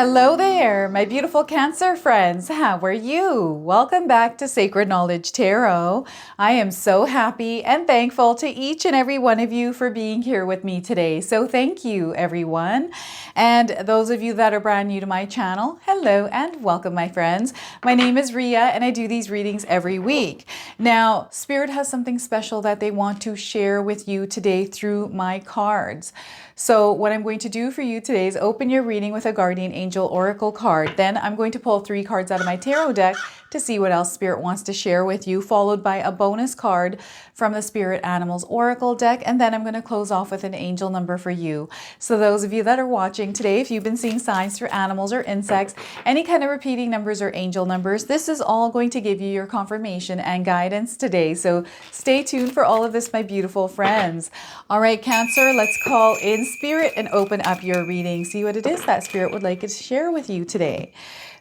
Hello there, my beautiful Cancer friends. How are you? Welcome back to Sacred Knowledge Tarot. I am so happy and thankful to each and every one of you for being here with me today. So thank you, everyone. And those of you that are brand new to my channel, hello and welcome, my friends. My name is Ria and I do these readings every week. Now, Spirit has something special that they want to share with you today through my cards. So what I'm going to do for you today is open your reading with a Guardian Angel Oracle card. Then I'm going to pull 3 cards out of my tarot deck to see what else Spirit wants to share with you, followed by a bonus card from the Spirit Animals Oracle deck. And then I'm going to close off with an angel number for you. So those of you that are watching today, if you've been seeing signs for animals or insects, any kind of repeating numbers or angel numbers, this is all going to give you your confirmation and guidance today. So stay tuned for all of this, my beautiful friends. All right, Cancer, let's call in Spirit and open up your reading. See what it is that Spirit would like to share with you today.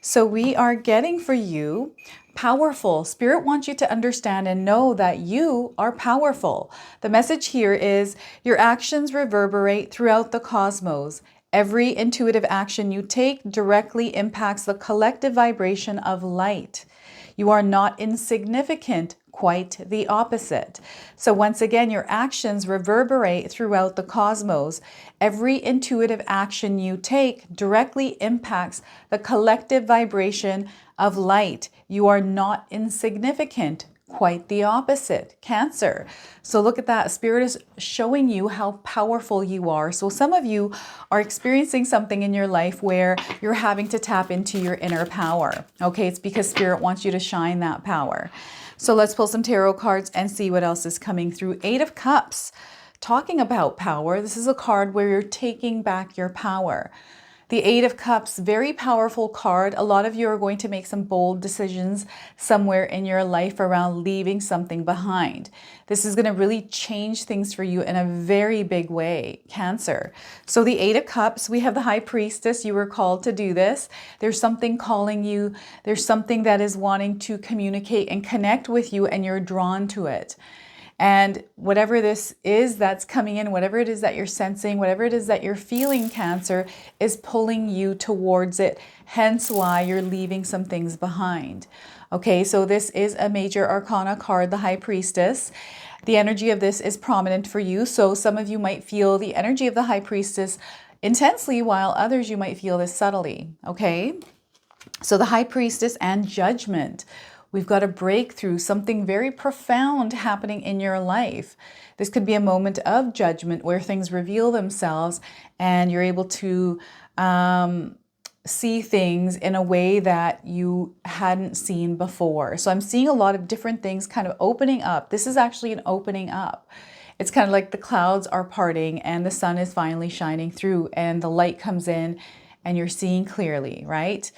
So we are getting for you powerful. Spirit wants you to understand and know that you are powerful. The message here is your actions reverberate throughout the cosmos. Every intuitive action you take directly impacts the collective vibration of light. You are not insignificant, quite the opposite. So once again, your actions reverberate throughout the cosmos. Every intuitive action you take directly impacts the collective vibration of light. You are not insignificant, quite the opposite. Cancer. So look at that. Spirit is showing you how powerful you are. So some of you are experiencing something in your life where you're having to tap into your inner power. Okay, it's because Spirit wants you to shine that power. So let's pull some tarot cards and see what else is coming through. 8 of Cups, talking about power. This is a card where you're taking back your power. The 8 of Cups, very powerful card. A lot of you are going to make some bold decisions somewhere in your life around leaving something behind. This is going to really change things for you in a very big way, Cancer. So the 8 of Cups, we have the High Priestess. You were called to do this. There's something calling you. There's something that is wanting to communicate and connect with you, and you're drawn to it. And whatever this is that's coming in, whatever it is that you're sensing, whatever it is that you're feeling, Cancer, is pulling you towards it. Hence why you're leaving some things behind. Okay, so this is a major arcana card, the High Priestess. The energy of this is prominent for you. So some of you might feel the energy of the High Priestess intensely, while others you might feel this subtly. Okay, so the High Priestess and Judgment. We've got a breakthrough, something very profound happening in your life. This could be a moment of judgment where things reveal themselves and you're able to see things in a way that you hadn't seen before. So I'm seeing a lot of different things kind of opening up. This is actually an opening up. It's kind of like the clouds are parting and the sun is finally shining through and the light comes in and you're seeing clearly, right?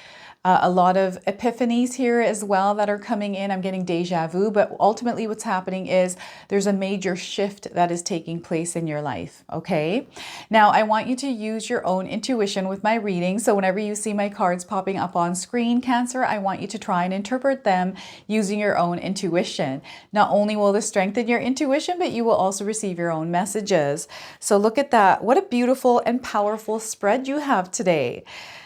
A lot of epiphanies here as well that are coming in. I'm getting deja vu, but ultimately what's happening is there's a major shift that is taking place in your life, okay? Now, I want you to use your own intuition with my reading. So whenever you see my cards popping up on screen, Cancer, I want you to try and interpret them using your own intuition. Not only will this strengthen your intuition, but you will also receive your own messages. So look at that. What a beautiful and powerful spread you have today.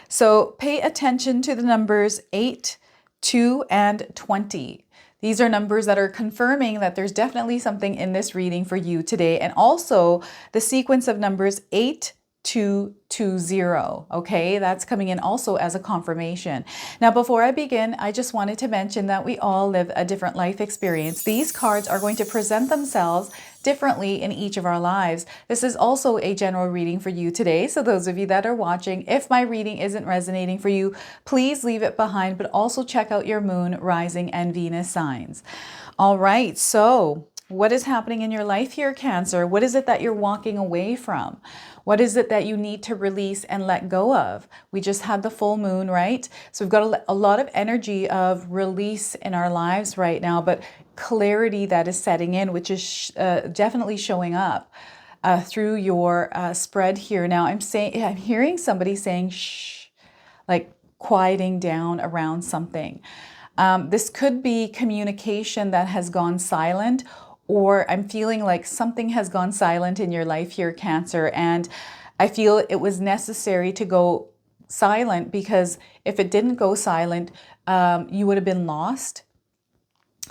So pay attention to the numbers 8, 2, and 20. These are numbers that are confirming that there's definitely something in this reading for you today. And also the sequence of numbers 8, 2, 2, 0. Okay, that's coming in also as a confirmation. Now, before I begin, I just wanted to mention that we all live a different life experience. These cards are going to present themselves differently in each of our lives. This is also a general reading for you today. So those of you that are watching, if my reading isn't resonating for you, please leave it behind, but also check out your moon, rising, and Venus signs. All right, so what is happening in your life here, Cancer? What is it that you're walking away from? What is it that you need to release and let go of? We just had the full moon, right? So we've got a lot of energy of release in our lives right now, but clarity that is setting in, which is definitely showing up through your spread here. Now I'm hearing somebody saying shh, like quieting down around something. This could be communication that has gone silent, or I'm feeling like something has gone silent in your life here, Cancer, and I feel it was necessary to go silent, because if it didn't go silent, you would have been lost.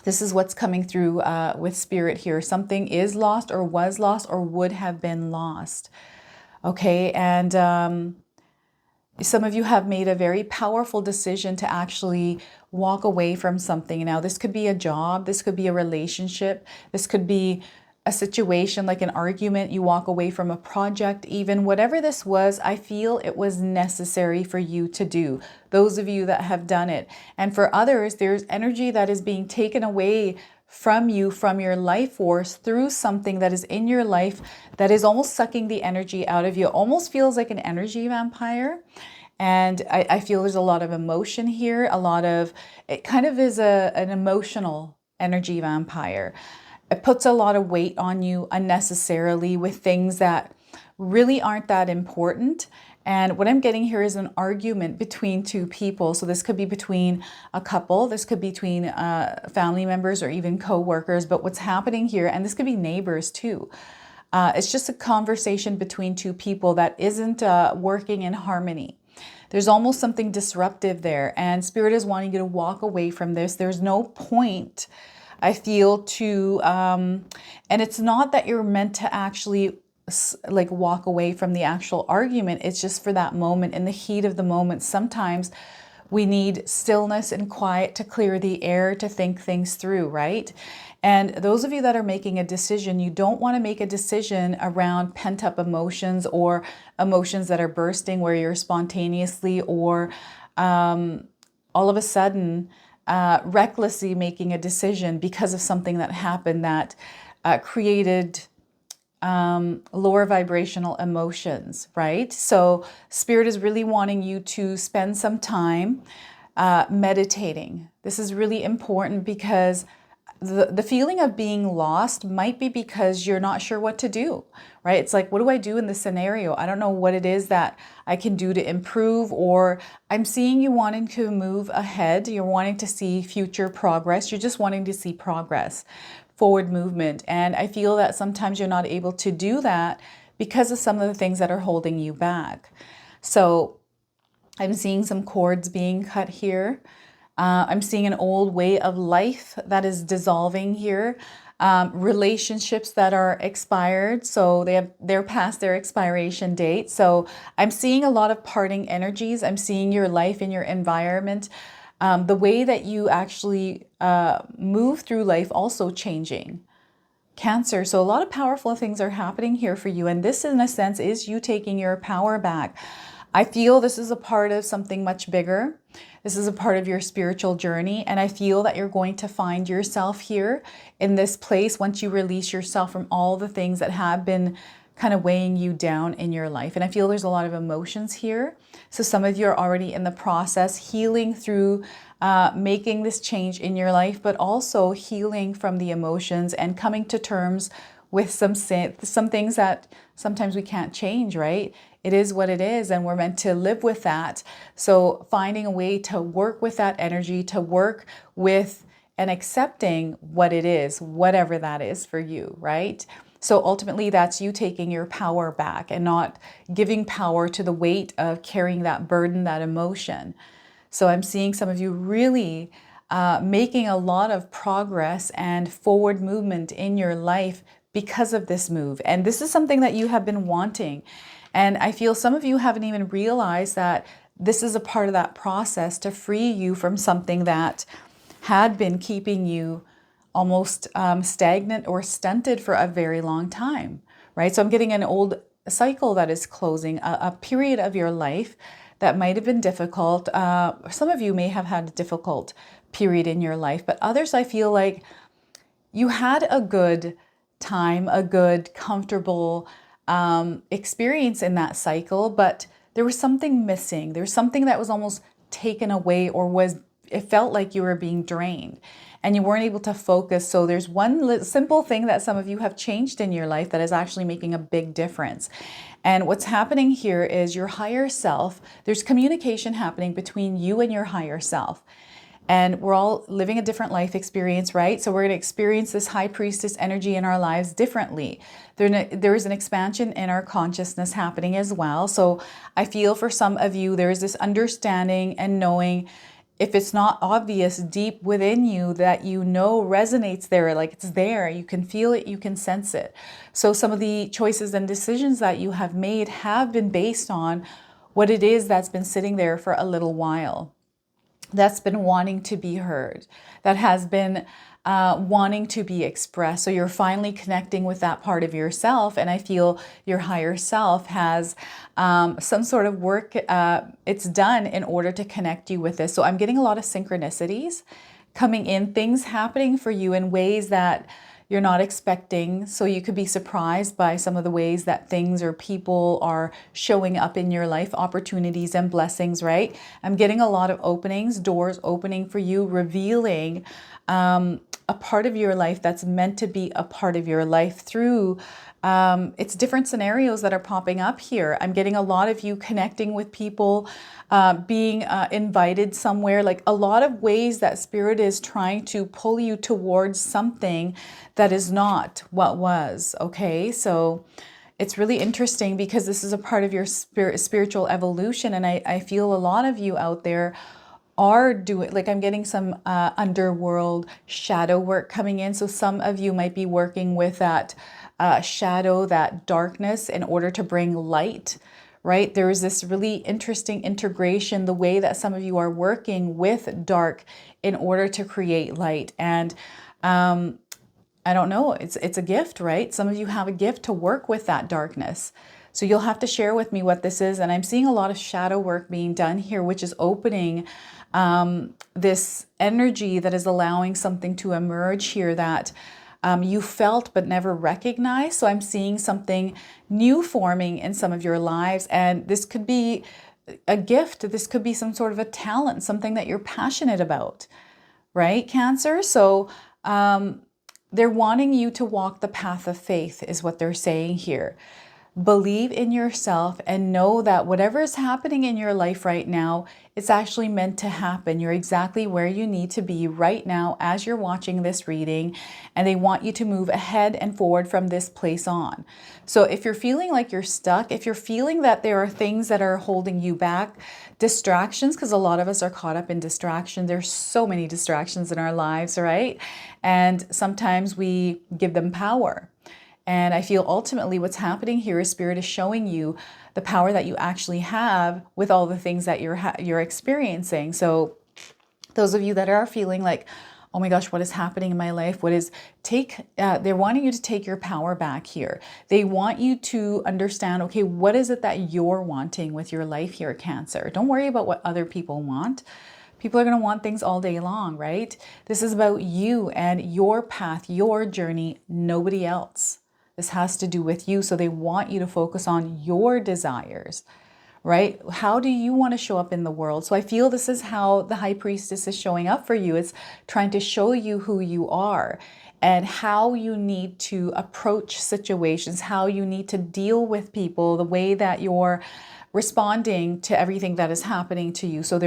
This is what's coming through with spirit here. Something is lost or was lost or would have been lost. Okay, and some of you have made a very powerful decision to actually walk away from something. Now, this could be a job, this could be a relationship, this could be a situation like an argument. You walk away from a project, even whatever this was. I feel it was necessary for you to do, those of you that have done it. And for others, there's energy that is being taken away from you, from your life force, through something that is in your life that is almost sucking the energy out of you. It almost feels like an energy vampire. And I feel there's a lot of emotion here, it kind of is an emotional energy vampire. It puts a lot of weight on you unnecessarily with things that really aren't that important. And what I'm getting here is an argument between two people. So this could be between a couple, this could be between family members or even co-workers. But what's happening here, and this could be neighbors too, it's just a conversation between two people that isn't working in harmony. There's almost something disruptive there, and Spirit is wanting you to walk away from this. There's no point, I feel, to, and it's not that you're meant to actually like walk away from the actual argument. It's just for that moment, in the heat of the moment. Sometimes we need stillness and quiet to clear the air, to think things through, right? And those of you that are making a decision, you don't want to make a decision around pent-up emotions or emotions that are bursting, where you're spontaneously or all of a sudden recklessly making a decision because of something that happened that created lower vibrational emotions, right? So Spirit is really wanting you to spend some time meditating. This is really important, because the feeling of being lost might be because you're not sure what to do, right? It's like, what do I do in this scenario? I don't know what it is that I can do to improve. Or I'm seeing you wanting to move ahead. You're wanting to see future progress. You're just wanting to see progress, forward movement. And I feel that sometimes you're not able to do that because of some of the things that are holding you back. So I'm seeing some cords being cut here. I'm seeing an old way of life that is dissolving here. Relationships that are expired, so they're past their expiration date. So I'm seeing a lot of parting energies. I'm seeing your life and your environment, the way that you actually move through life also changing. Cancer. So a lot of powerful things are happening here for you. And this, in a sense, is you taking your power back. I feel this is a part of something much bigger. This is a part of your spiritual journey. And I feel that you're going to find yourself here in this place once you release yourself from all the things that have been kind of weighing you down in your life. And I feel there's a lot of emotions here. So some of you are already in the process, healing through making this change in your life, but also healing from the emotions and coming to terms with some things that sometimes we can't change, right? It is what it is, and we're meant to live with that. So finding a way to work with that energy, to work with and accepting what it is, whatever that is for you, right? So ultimately, that's you taking your power back and not giving power to the weight of carrying that burden, that emotion. So I'm seeing some of you really making a lot of progress and forward movement in your life because of this move. And this is something that you have been wanting. And I feel some of you haven't even realized that this is a part of that process to free you from something that had been keeping you almost stagnant or stunted for a very long time, right? So I'm getting an old cycle that is closing, a period of your life that might have been difficult. Some of you may have had a difficult period in your life, but others, I feel like you had a good time, a good, comfortable experience in that cycle, but there was something missing. There's something that was almost taken away, or it felt like you were being drained and you weren't able to focus. So there's one simple thing that some of you have changed in your life that is actually making a big difference. And what's happening here is your higher self, there's communication happening between you and your higher self. And we're all living a different life experience, right? So we're going to experience this high priestess energy in our lives differently. There is an expansion in our consciousness happening as well. So I feel for some of you, there is this understanding and knowing, if it's not obvious deep within you, that you know resonates there, like it's there, you can feel it, you can sense it. So some of the choices and decisions that you have made have been based on what it is that's been sitting there for a little while, that's been wanting to be heard, that has been wanting to be expressed. So you're finally connecting with that part of yourself. And I feel your higher self has some sort of work it's done in order to connect you with this. So I'm getting a lot of synchronicities coming in, things happening for you in ways that you're not expecting. So you could be surprised by some of the ways that things or people are showing up in your life, opportunities and blessings, right? I'm getting a lot of openings, doors opening for you, revealing a part of your life that's meant to be a part of your life through it's different scenarios that are popping up here. I'm getting a lot of you connecting with people, being invited somewhere, like a lot of ways that Spirit is trying to pull you towards something that is not what was, okay? So it's really interesting because this is a part of your spiritual evolution, and I feel a lot of you out there are doing, like I'm getting some underworld shadow work coming in. So some of you might be working with that shadow, that darkness in order to bring light, right? There is this really interesting integration, the way that some of you are working with dark in order to create light. And I don't know, it's a gift, right? Some of you have a gift to work with that darkness. So you'll have to share with me what this is. And I'm seeing a lot of shadow work being done here, which is opening this energy that is allowing something to emerge here that you felt but never recognized. So I'm seeing something new forming in some of your lives. And this could be a gift. This could be some sort of a talent, something that you're passionate about, right, Cancer? So they're wanting you to walk the path of faith is what they're saying here. Believe in yourself and know that whatever is happening in your life right now, it's actually meant to happen. You're exactly where you need to be right now as you're watching this reading, and they want you to move ahead and forward from this place on. So if you're feeling like you're stuck, if you're feeling that there are things that are holding you back, distractions, because a lot of us are caught up in distraction. There's so many distractions in our lives, right? And sometimes we give them power. And I feel ultimately what's happening here is Spirit is showing you the power that you actually have with all the things that you're experiencing. So those of you that are feeling like, oh my gosh, what is happening in my life? They're wanting you to take your power back here. They want you to understand, okay, what is it that you're wanting with your life here, Cancer? Don't worry about what other people want. People are going to want things all day long, right? This is about you and your path, your journey, nobody else. This has to do with you. So they want you to focus on your desires, right? How do you want to show up in the world? So I feel this is how the High Priestess is showing up for you. It's trying to show you who you are and how you need to approach situations, how you need to deal with people, the way that you're responding to everything that is happening to you. So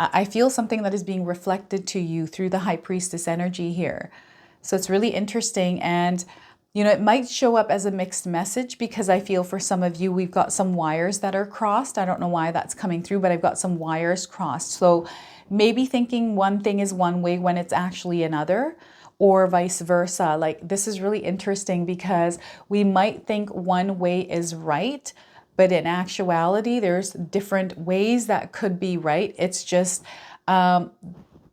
I feel something that is being reflected to you through the High Priestess energy here. So it's really interesting. And you know, it might show up as a mixed message because I feel for some of you, we've got some wires that are crossed. I don't know why that's coming through, but I've got some wires crossed. So maybe thinking one thing is one way when it's actually another, or vice versa. Like this is really interesting because we might think one way is right, but in actuality, there's different ways that could be right. It's just the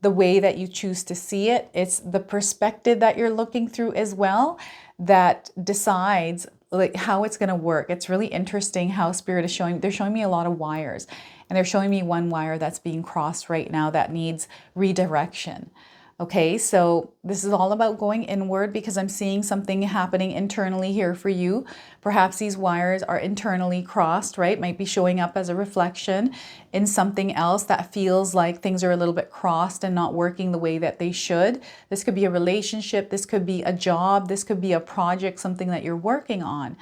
way that you choose to see it. It's the perspective that you're looking through as well that decides like how it's going to work. It's really interesting how Spirit is showing. They're showing me a lot of wires, and they're showing me one wire that's being crossed right now that needs redirection. Okay, so this is all about going inward because I'm seeing something happening internally here for you. Perhaps these wires are internally crossed, right? Might be showing up as a reflection in something else that feels like things are a little bit crossed and not working the way that they should. This could be a relationship, this could be a job, this could be a project, something that you're working on.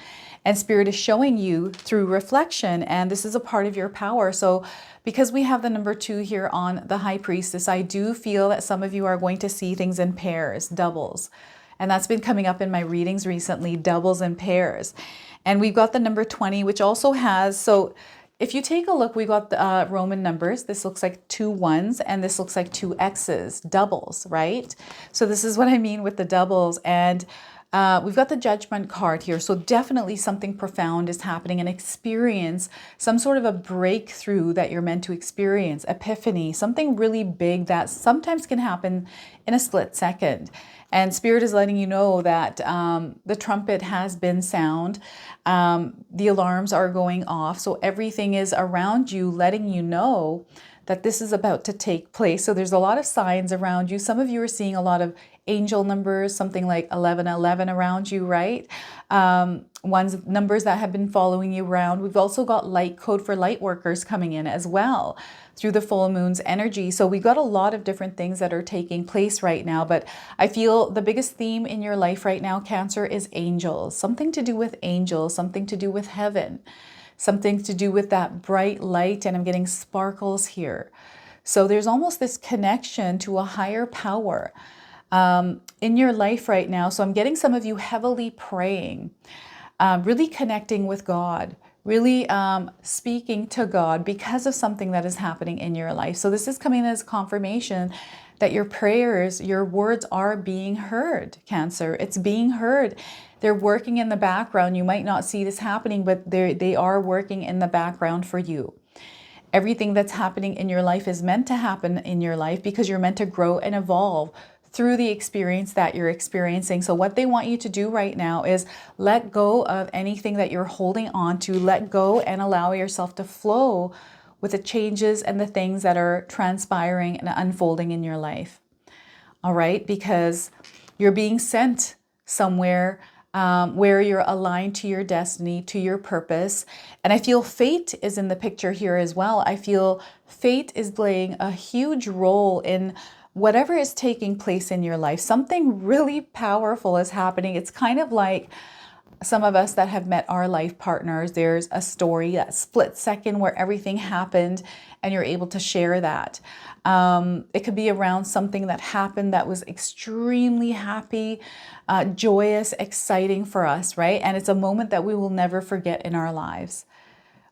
And Spirit is showing you through reflection, and this is a part of your power. So because we have the number 2 here on the High Priestess, I do feel that some of you are going to see things in pairs, doubles. And that's been coming up in my readings recently, doubles and pairs. And we've got the number 20, which also has, so if you take a look, we got the Roman numbers. This looks like 2 1s and this looks like 2 X's, doubles, right? So this is what I mean with the doubles. And we've got the Judgment card here. So definitely something profound is happening, an experience, some sort of a breakthrough that you're meant to experience, epiphany, something really big that sometimes can happen in a split second. And Spirit is letting you know that the trumpet has been sound. The alarms are going off. So everything is around you, letting you know that this is about to take place. So there's a lot of signs around you. Some of you are seeing a lot of angel numbers, something like 1111 around you, right? Numbers that have been following you around. We've also got light code for light workers coming in as well through the full moon's energy. So we've got a lot of different things that are taking place right now, but I feel the biggest theme in your life right now, Cancer, is angels. Something to do with angels, something to do with heaven, something to do with that bright light, and I'm getting sparkles here. So there's almost this connection to a higher power in your life right now. So I'm getting some of you heavily praying, really connecting with God, really speaking to God because of something that is happening in your life. So this is coming as confirmation that your prayers, your words are being heard, Cancer. It's being heard. They're working in the background. You might not see this happening, but they are working in the background for you. Everything that's happening in your life is meant to happen in your life because you're meant to grow and evolve through the experience that you're experiencing. So what they want you to do right now is let go of anything that you're holding on to, let go and allow yourself to flow with the changes and the things that are transpiring and unfolding in your life. All right, because you're being sent somewhere where you're aligned to your destiny, to your purpose. And I feel fate is in the picture here as well. I feel fate is playing a huge role in whatever is taking place in your life. Something really powerful is happening. It's kind of like some of us that have met our life partners. There's a story, that split second where everything happened and you're able to share that. It could be around something that happened that was extremely happy, joyous, exciting for us, right? And it's a moment that we will never forget in our lives.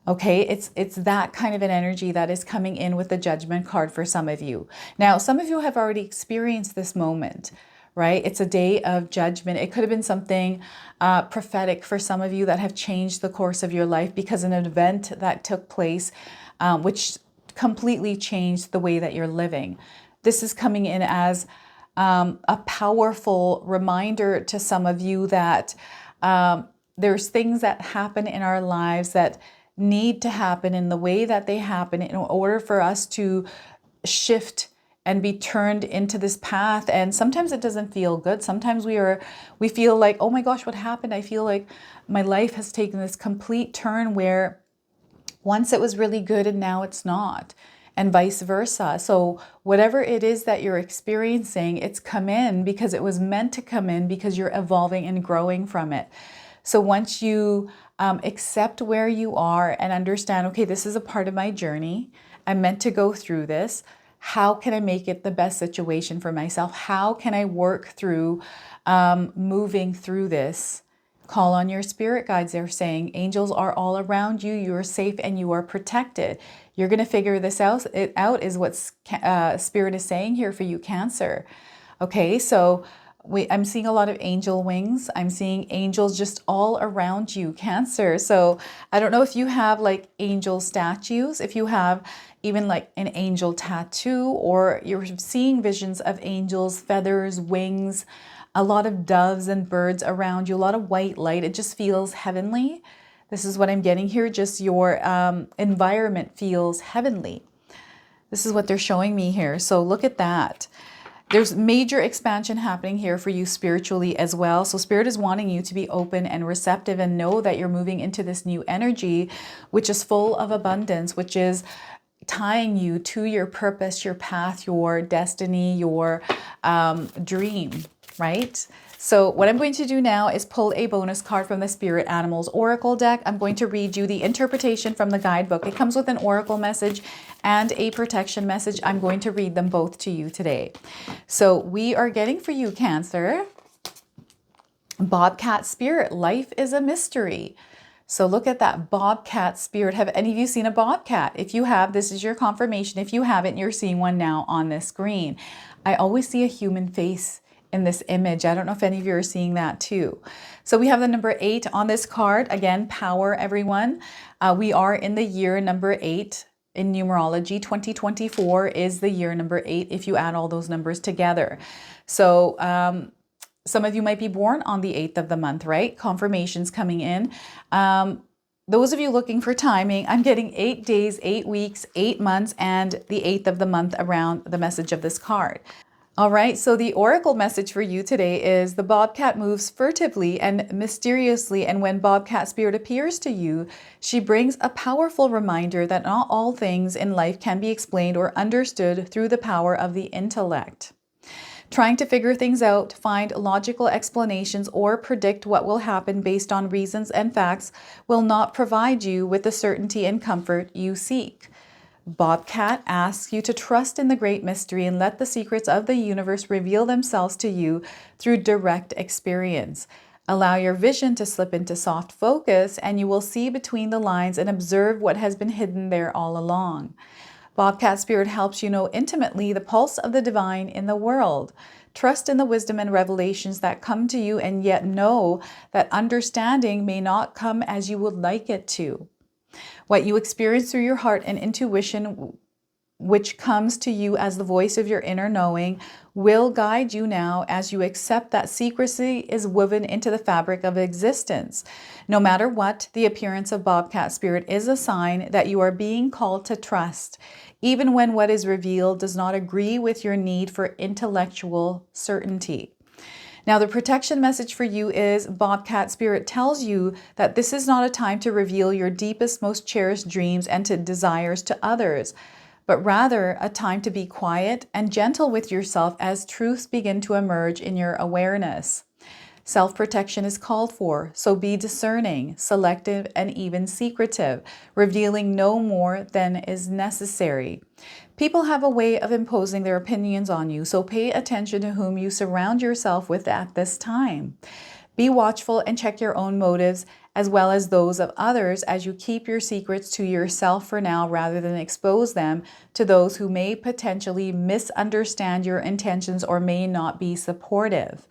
Okay, it's that kind of an energy that is coming in with the Judgment card for some of you. Now, some of you have already experienced this moment, right? It's a day of judgment. It could have been something prophetic for some of you that have changed the course of your life because an event that took place, which completely changed the way that you're living. This is coming in as a powerful reminder to some of you that there's things that happen in our lives that need to happen in the way that they happen in order for us to shift and be turned into this path. And sometimes it doesn't feel good. Sometimes we feel like, oh my gosh, what happened? I feel like my life has taken this complete turn where once it was really good and now it's not, and vice versa. So whatever it is that you're experiencing, it's come in because it was meant to come in because you're evolving and growing from it. So once you accept where you are and understand, okay, this is a part of my journey. I'm meant to go through this. How can I make it the best situation for myself? How can I work through moving through this? Call on your spirit guides. They're saying angels are all around you. You are safe and you are protected. You're going to figure this out. It out is what Spirit is saying here for you, Cancer. Okay, so I'm seeing a lot of angel wings. I'm seeing angels just all around you, Cancer. So I don't know if you have like angel statues, if you have even like an angel tattoo, or you're seeing visions of angels, feathers, wings, a lot of doves and birds around you, a lot of white light. It just feels heavenly. This is what I'm getting here. Just your environment feels heavenly. This is what they're showing me here. So look at that. There's major expansion happening here for you spiritually as well. So Spirit is wanting you to be open and receptive and know that you're moving into this new energy, which is full of abundance, which is tying you to your purpose, your path, your destiny, your dream, right? So what I'm going to do now is pull a bonus card from the Spirit Animals Oracle deck. I'm going to read you the interpretation from the guidebook. It comes with an oracle message and a protection message. I'm going to read them both to you today. So we are getting for you, Cancer, Bobcat Spirit, life is a mystery. So look at that Bobcat Spirit. Have any of you seen a Bobcat? If you have, this is your confirmation. If you haven't, you're seeing one now on this screen. I always see a human face in this image. I don't know if any of you are seeing that too. So we have the number 8 on this card. Again, power, everyone. We are in the year number 8 in numerology. 2024 is the year number 8 if you add all those numbers together. So some of you might be born on the 8th of the month, right? Confirmations coming in. Those of you looking for timing, I'm getting 8 days, 8 weeks, 8 months, and the 8th of the month around the message of this card. All right, so the oracle message for you today is the Bobcat moves furtively and mysteriously, and when Bobcat Spirit appears to you, she brings a powerful reminder that not all things in life can be explained or understood through the power of the intellect. Trying to figure things out, find logical explanations, or predict what will happen based on reasons and facts will not provide you with the certainty and comfort you seek. Bobcat asks you to trust in the great mystery and let the secrets of the universe reveal themselves to you through direct experience. Allow your vision to slip into soft focus and you will see between the lines and observe what has been hidden there all along. Bobcat Spirit helps you know intimately the pulse of the divine in the world. Trust in the wisdom and revelations that come to you, and yet know that understanding may not come as you would like it to. What you experience through your heart and intuition, which comes to you as the voice of your inner knowing, will guide you now as you accept that secrecy is woven into the fabric of existence. No matter what, the appearance of Bobcat Spirit is a sign that you are being called to trust, even when what is revealed does not agree with your need for intellectual certainty. Now, the protection message for you is Bobcat Spirit tells you that this is not a time to reveal your deepest, most cherished dreams and desires to others, but rather a time to be quiet and gentle with yourself as truths begin to emerge in your awareness. Self-protection is called for, so be discerning, selective, and even secretive, revealing no more than is necessary. People have a way of imposing their opinions on you, so pay attention to whom you surround yourself with at this time. Be watchful and check your own motives as well as those of others as you keep your secrets to yourself for now rather than expose them to those who may potentially misunderstand your intentions or may not be supportive.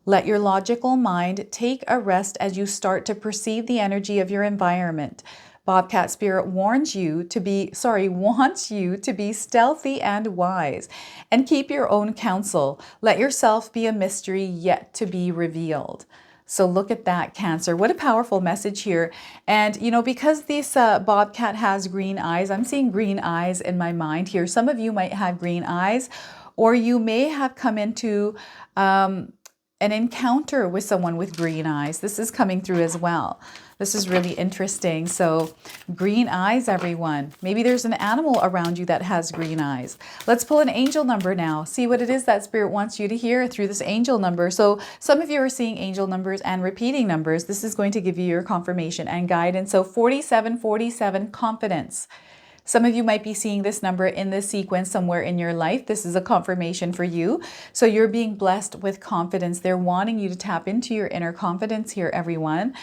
Let your logical mind take a rest as you start to perceive the energy of your environment. Bobcat Spirit wants you to be stealthy and wise, and keep your own counsel. Let yourself be a mystery yet to be revealed. So look at that, Cancer. What a powerful message here. And, you know, because this Bobcat has green eyes, I'm seeing green eyes in my mind here. Some of you might have green eyes, or you may have come into an encounter with someone with green eyes. This is coming through as well. This is really interesting. So green eyes, everyone. Maybe there's an animal around you that has green eyes. Let's pull an angel number now. See what it is that Spirit wants you to hear through this angel number. So some of you are seeing angel numbers and repeating numbers. This is going to give you your confirmation and guidance. So 4747, confidence. Some of you might be seeing this number in this sequence somewhere in your life. This is a confirmation for you. So you're being blessed with confidence. They're wanting you to tap into your inner confidence here, everyone.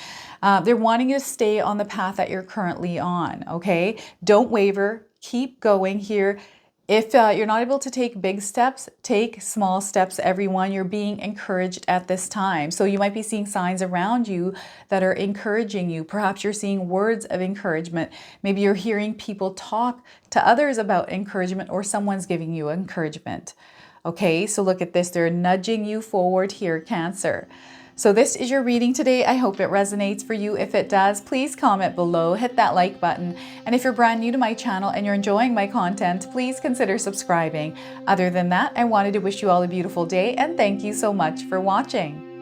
They're wanting you to stay on the path that you're currently on, okay? Don't waver. Keep going here. If you're not able to take big steps, take small steps, everyone. You're being encouraged at this time. So you might be seeing signs around you that are encouraging you. Perhaps you're seeing words of encouragement. Maybe you're hearing people talk to others about encouragement, or someone's giving you encouragement. Okay, so look at this. They're nudging you forward here, Cancer. So this is your reading today. I hope it resonates for you. If it does, please comment below, hit that like button. And if you're brand new to my channel and you're enjoying my content, please consider subscribing. Other than that, I wanted to wish you all a beautiful day and thank you so much for watching.